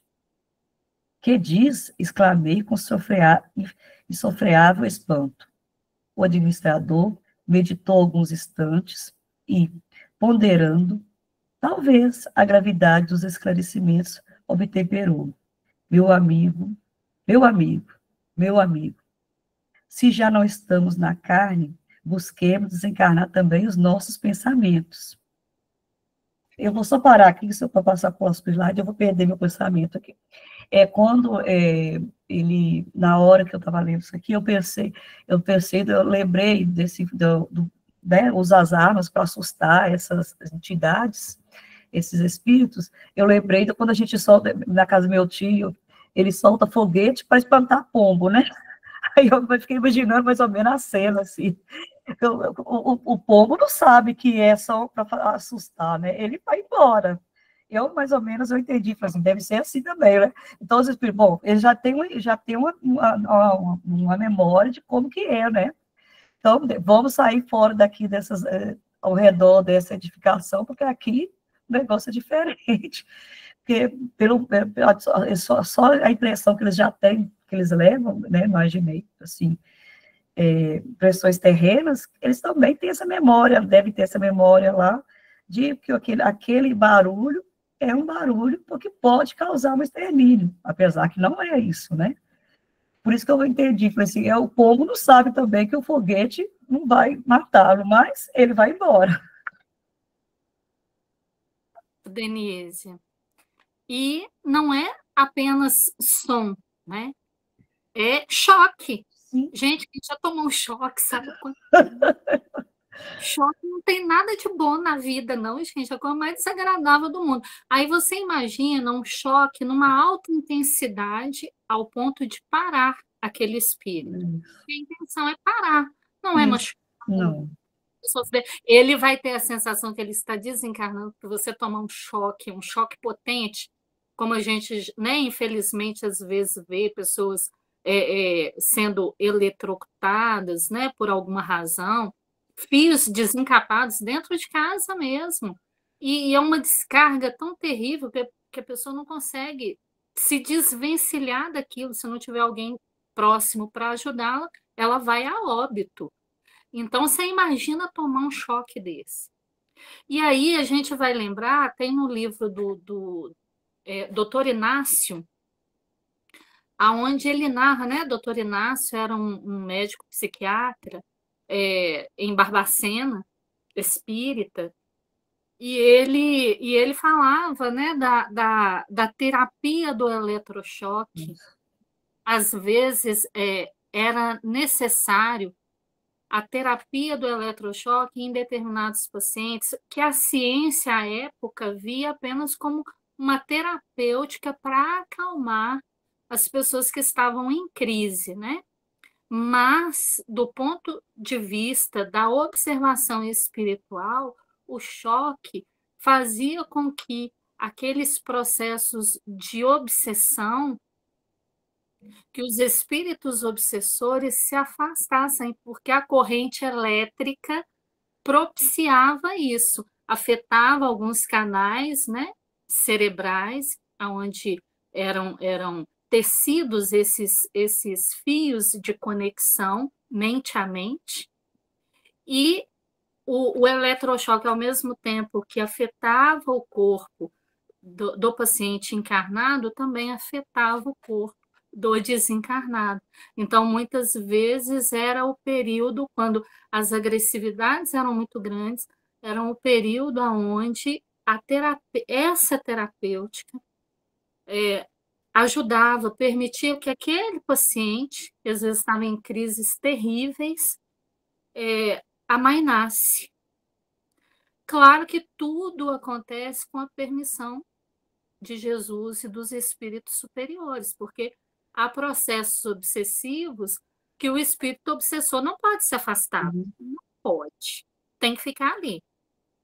Que diz? Exclamei com sofreável espanto. O administrador meditou alguns instantes e, ponderando, talvez a gravidade dos esclarecimentos obtemperou. Meu amigo, se já não estamos na carne, busquemos desencarnar também os nossos pensamentos. Eu vou só parar aqui, se eu for passar por os slides, eu vou perder meu pensamento aqui. Na hora que eu estava lendo isso aqui, eu lembrei né, usa as armas para assustar essas entidades, esses espíritos. Eu lembrei de quando a gente solta, na casa do meu tio, ele solta foguete para espantar pombo, né? Aí eu fiquei imaginando mais ou menos a cena, assim. O pombo não sabe que é só para assustar, né? Ele vai embora. Mais ou menos, eu entendi, falei assim, deve ser assim também, né? Então, os espíritos, bom, ele já tem uma memória de como que é, né? Então, vamos sair fora daqui ao redor dessa edificação, porque aqui o negócio é diferente. Porque só a impressão que eles já têm, que eles levam, né? Imaginei, assim, impressões terrenas, eles também têm essa memória, devem ter essa memória lá, de que aquele barulho é um barulho porque pode causar um extermínio, apesar que não é isso, né? Por isso que eu entendi, falei assim, o povo não sabe também que o foguete não vai matá-lo, mas ele vai embora.
Denise, e não é apenas som, né? É choque.
Sim.
Gente, a gente já tomou um choque, sabe? Choque não tem nada de bom na vida, não, gente. É a coisa mais desagradável do mundo. Aí você imagina um choque numa alta intensidade ao ponto de parar aquele espírito. A intenção é parar, não é machucar.
Não.
Sofrer. Ele vai ter a sensação que ele está desencarnando, que você tomar um choque potente, como a gente, né, infelizmente, às vezes vê pessoas sendo eletrocutadas, né, por alguma razão, fios desencapados dentro de casa mesmo. E é uma descarga tão terrível que a pessoa não consegue se desvencilhar daquilo. Se não tiver alguém próximo para ajudá-la, ela vai a óbito. Então, você imagina tomar um choque desse. E aí a gente vai lembrar, tem no livro do Dr. Inácio, aonde ele narra, né? Dr. Inácio era um médico psiquiatra em Barbacena, espírita, e ele falava, né, da terapia do eletrochoque. Às vezes era necessário a terapia do eletrochoque em determinados pacientes, que a ciência à época via apenas como uma terapêutica para acalmar as pessoas que estavam em crise, né? Mas, do ponto de vista da observação espiritual, o choque fazia com que aqueles processos de obsessão, que os espíritos obsessores se afastassem, porque a corrente elétrica propiciava isso, afetava alguns canais, né, cerebrais, onde eram tecidos esses fios de conexão mente a mente, e o eletrochoque, ao mesmo tempo que afetava o corpo do paciente encarnado, também afetava o corpo do desencarnado. Então, muitas vezes era o período, quando as agressividades eram muito grandes, era o período onde essa terapêutica ajudava, permitia que aquele paciente, que às vezes estava em crises terríveis, amainasse. Claro que tudo acontece com a permissão de Jesus e dos espíritos superiores, porque há processos obsessivos que o espírito obsessor não pode se afastar. Não pode. Tem que ficar ali.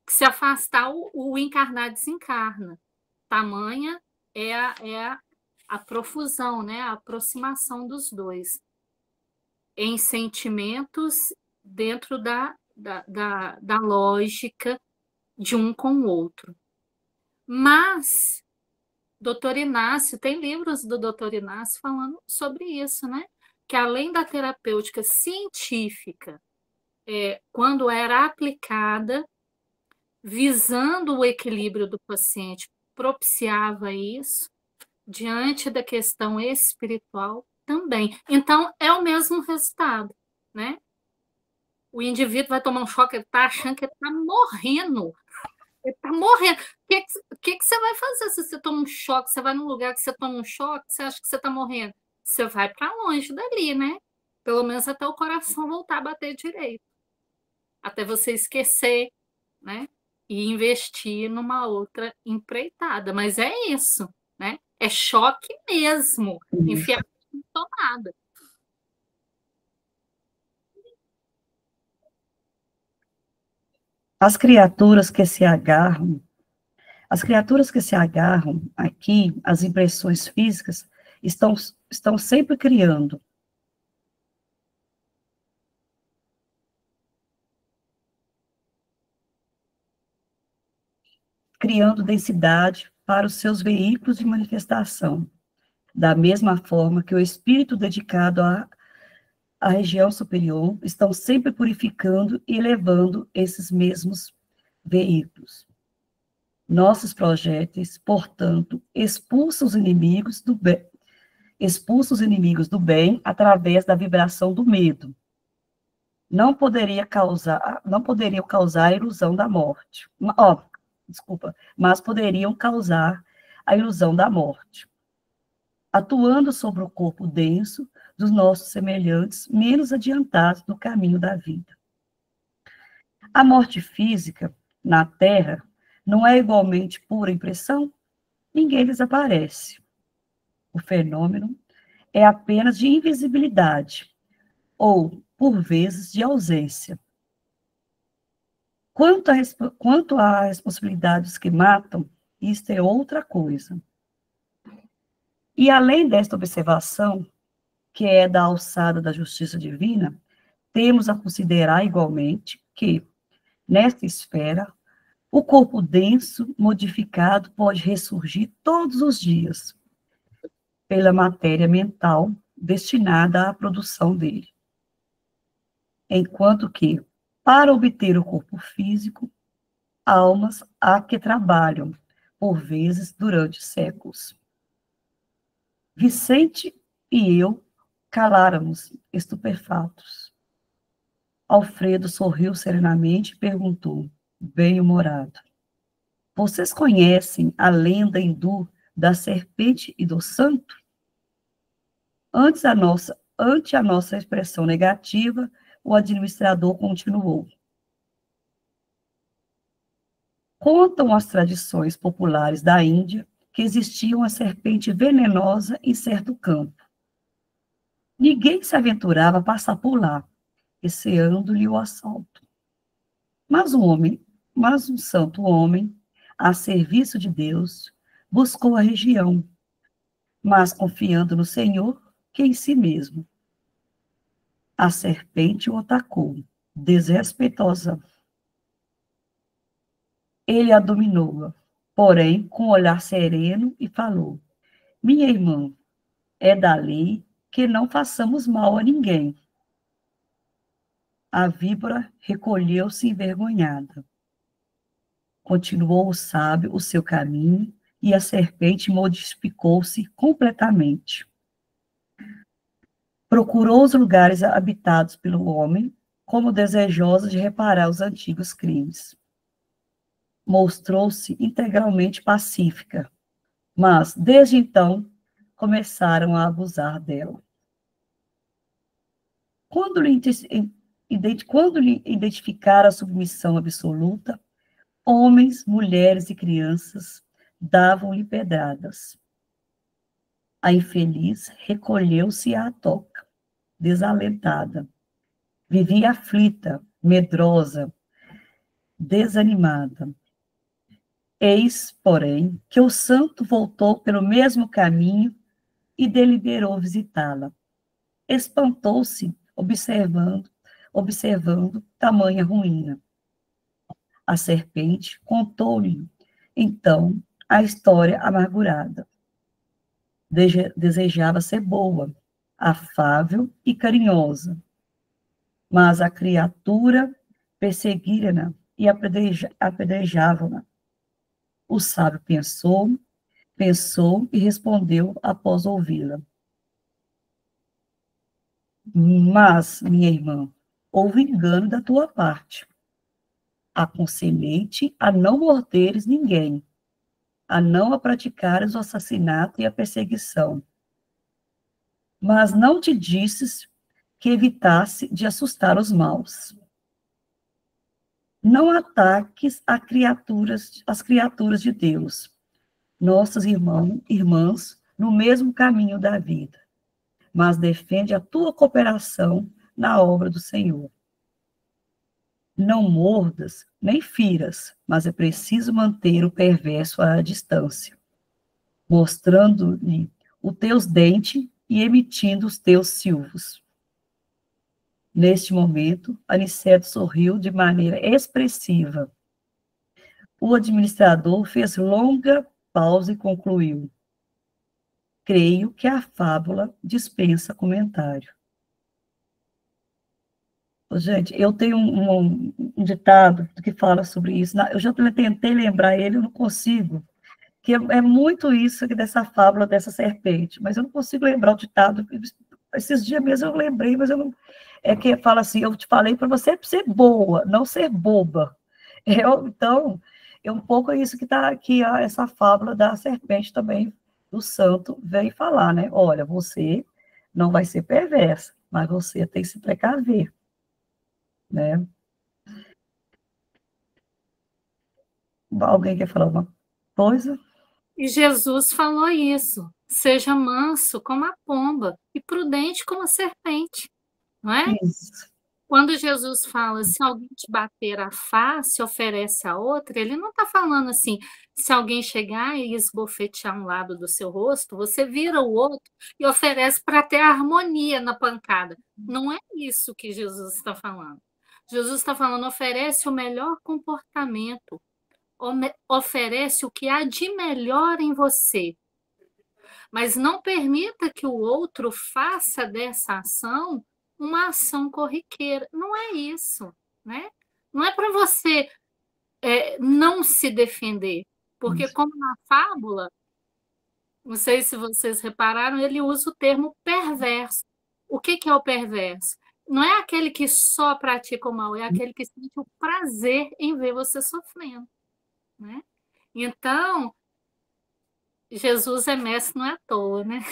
Se afastar, o encarnar desencarna. Tamanha é a profusão, né? A aproximação dos dois em sentimentos dentro da lógica de um com o outro. Mas Dr. Inácio, tem livros do Dr. Inácio falando sobre isso, né? Que além da terapêutica científica, quando era aplicada, visando o equilíbrio do paciente, propiciava isso, diante da questão espiritual também. Então, é o mesmo resultado, né? O indivíduo vai tomar um choque, ele está achando que ele está morrendo. Ele está morrendo. O que você vai fazer se você toma um choque? Você vai num lugar que você toma um choque, você acha que você está morrendo? Você vai para longe dali, né? Pelo menos até o coração voltar a bater direito. até você esquecer, né? E investir numa outra empreitada. Mas é isso, né? É choque mesmo, enfiar em tomada.
As criaturas que se agarram, as criaturas que se agarram aqui, as impressões físicas, estão sempre criando densidade para os seus veículos de manifestação, da mesma forma que o espírito dedicado à região superior estão sempre purificando e elevando esses mesmos veículos. Nossos projéteis, portanto, expulsam os inimigos do bem através da vibração do medo. Não poderiam causar a ilusão da morte. Mas poderiam causar a ilusão da morte, atuando sobre o corpo denso dos nossos semelhantes menos adiantados no caminho da vida. A morte física na Terra não é igualmente pura impressão? Ninguém desaparece. O fenômeno é apenas de invisibilidade, ou, por vezes, de ausência. Quanto à responsabilidade dos que matam, isto é outra coisa. E além desta observação, que é da alçada da justiça divina, temos a considerar igualmente que, nesta esfera, o corpo denso, modificado, pode ressurgir todos os dias, pela matéria mental destinada à produção dele. Enquanto que, para obter o corpo físico, almas há que trabalham, por vezes, durante séculos. Vicente e eu caláramos, estupefatos. Alfredo sorriu serenamente e perguntou, bem-humorado: vocês conhecem a lenda hindu da serpente e do santo? Ante a nossa expressão negativa, o administrador continuou. Contam as tradições populares da Índia que existia uma serpente venenosa em certo campo. Ninguém se aventurava a passar por lá, receando-lhe o assalto. Mas um santo homem, a serviço de Deus, buscou a região, mas confiando no Senhor que em si mesmo. A serpente o atacou, desrespeitosa. Ele a dominou, porém, com um olhar sereno, e falou: minha irmã, é da lei que não façamos mal a ninguém. A víbora recolheu-se envergonhada. Continuou o sábio o seu caminho, e a serpente modificou-se completamente. Procurou os lugares habitados pelo homem, como desejosa de reparar os antigos crimes. Mostrou-se integralmente pacífica, mas, desde então, começaram a abusar dela. Quando lhe identificaram a submissão absoluta, homens, mulheres e crianças davam-lhe pedradas. A infeliz recolheu-se à toca, desalentada. Vivia aflita, medrosa, desanimada. Eis, porém, que o santo voltou pelo mesmo caminho e deliberou visitá-la. Espantou-se, observando tamanha ruína. A serpente contou-lhe, então, a história amargurada. Desejava ser boa, afável e carinhosa, mas a criatura perseguira-na e apedrejava-na. O sábio pensou e respondeu após ouvi-la: mas, minha irmã, houve engano da tua parte. Aconselhei-te a não morderes ninguém, a não praticares o assassinato e a perseguição. Mas não te disses que evitasse de assustar os maus. Não ataques as criaturas de Deus, nossas irmãs, no mesmo caminho da vida, mas defende a tua cooperação na obra do Senhor. Não mordas, nem firas, mas é preciso manter o perverso à distância, mostrando-lhe os teus dentes e emitindo os teus silvos. Neste momento, Aniceto sorriu de maneira expressiva. O administrador fez longa pausa e concluiu: creio que a fábula dispensa comentário. Gente, eu tenho um ditado que fala sobre isso. Eu já tentei lembrar ele, eu não consigo. Que é muito isso aqui dessa fábula dessa serpente, mas eu não consigo lembrar o ditado. Esses dias mesmo eu lembrei, mas eu não. É que fala assim: eu te falei para você ser boa, não ser boba. Então, é um pouco isso que está aqui, essa fábula da serpente também, do santo, vem falar, né? Olha, você não vai ser perversa, mas você tem que se precaver, né? Alguém quer falar alguma coisa?
E Jesus falou isso: seja manso como a pomba e prudente como a serpente, não é?
Isso.
Quando Jesus fala, se alguém te bater a face, oferece a outra, ele não está falando assim, se alguém chegar e esbofetear um lado do seu rosto, você vira o outro e oferece para ter harmonia na pancada. Não é isso que Jesus está falando. Jesus está falando, oferece o melhor comportamento, oferece o que há de melhor em você, mas não permita que o outro faça dessa ação uma ação corriqueira. Não é isso, né? Não é para você não se defender, porque como na fábula, não sei se vocês repararam, ele usa o termo perverso. O que é o perverso? Não é aquele que só pratica o mal, é aquele que sente o prazer em ver você sofrendo, né? Então, Jesus é mestre não é à toa, né?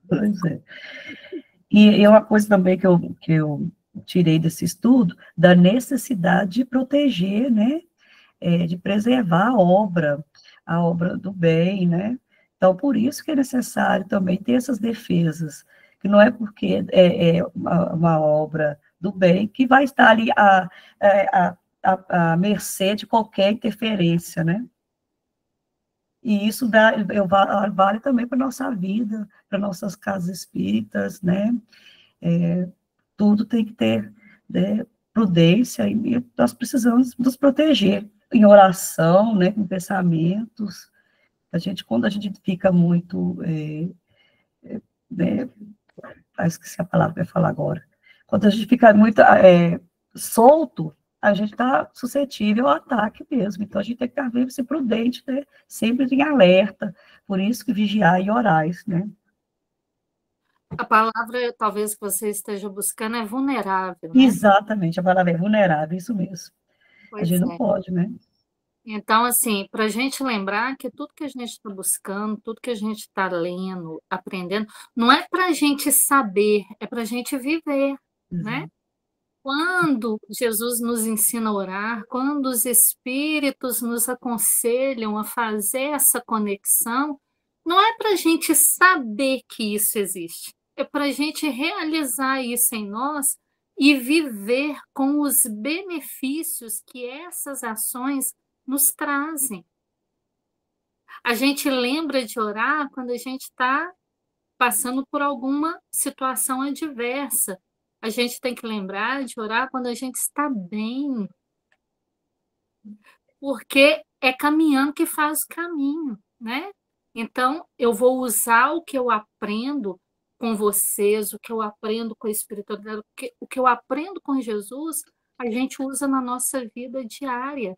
Pois é. E uma coisa também que eu tirei desse estudo, da necessidade de proteger, né? De preservar a obra do bem, né? Então, por isso que é necessário também ter essas defesas, que não é porque é uma obra do bem que vai estar ali à mercê de qualquer interferência, né? E isso vale também para a nossa vida, para nossas casas espíritas, né? Tudo tem que ter, né, prudência, e nós precisamos nos proteger em oração, né, com pensamentos. Quando a gente fica muito, né, esqueci a palavra que eu ia falar agora, quando a gente fica muito solto, a gente está suscetível ao ataque mesmo. Então, a gente tem que estar sempre prudente, né, sempre em alerta. Por isso que vigiar e orais, né?
A palavra, talvez, que você esteja buscando é vulnerável, né?
Exatamente, a palavra é vulnerável, isso mesmo. A gente não pode, né?
Então, assim, para a gente lembrar que tudo que a gente está buscando, tudo que a gente está lendo, aprendendo, não é para a gente saber, é para a gente viver, né? Quando Jesus nos ensina a orar, quando os espíritos nos aconselham a fazer essa conexão, não é para a gente saber que isso existe, é para a gente realizar isso em nós e viver com os benefícios que essas ações nos trazem. A gente lembra de orar quando a gente está passando por alguma situação adversa. A gente tem que lembrar de orar quando a gente está bem. Porque é caminhando que faz o caminho, né? Então, eu vou usar o que eu aprendo com vocês, o que eu aprendo com a espiritualidade, o que eu aprendo com Jesus, a gente usa na nossa vida diária.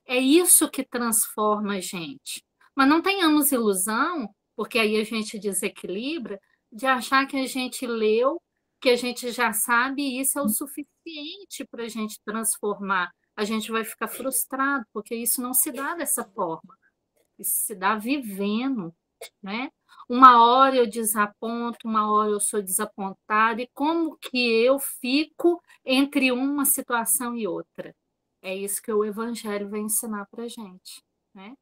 É isso que transforma a gente. Mas não tenhamos ilusão, porque aí a gente desequilibra, de achar que a gente leu, que a gente já sabe, e isso é o suficiente para a gente transformar. A gente vai ficar frustrado, porque isso não se dá dessa forma. Isso se dá vivendo, né? Uma hora eu desaponto, uma hora eu sou desapontada, e como que eu fico entre uma situação e outra? É isso que o Evangelho vai ensinar para a gente, né?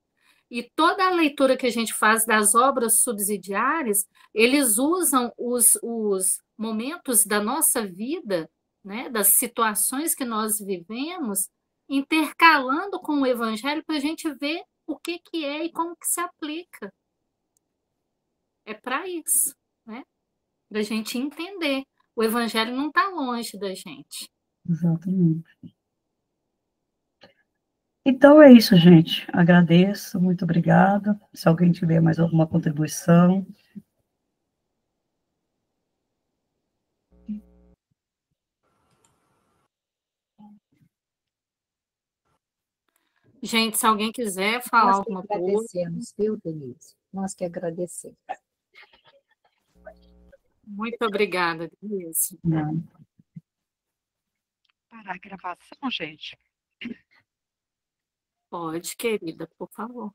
E toda a leitura que a gente faz das obras subsidiárias, eles usam os momentos da nossa vida, né, das situações que nós vivemos, intercalando com o Evangelho para a gente ver o que é e como que se aplica. É para isso, né? Para a gente entender. O Evangelho não está longe da gente.
Exatamente. Então é isso, gente. Agradeço, muito obrigada. Se alguém tiver mais alguma contribuição.
Gente, se alguém quiser falar
Nós que
alguma coisa.
agradecemos, viu, Denise? Nós que agradecemos.
Muito obrigada, Denise.
Não.
Parar a gravação, gente.
Pode, querida, por favor.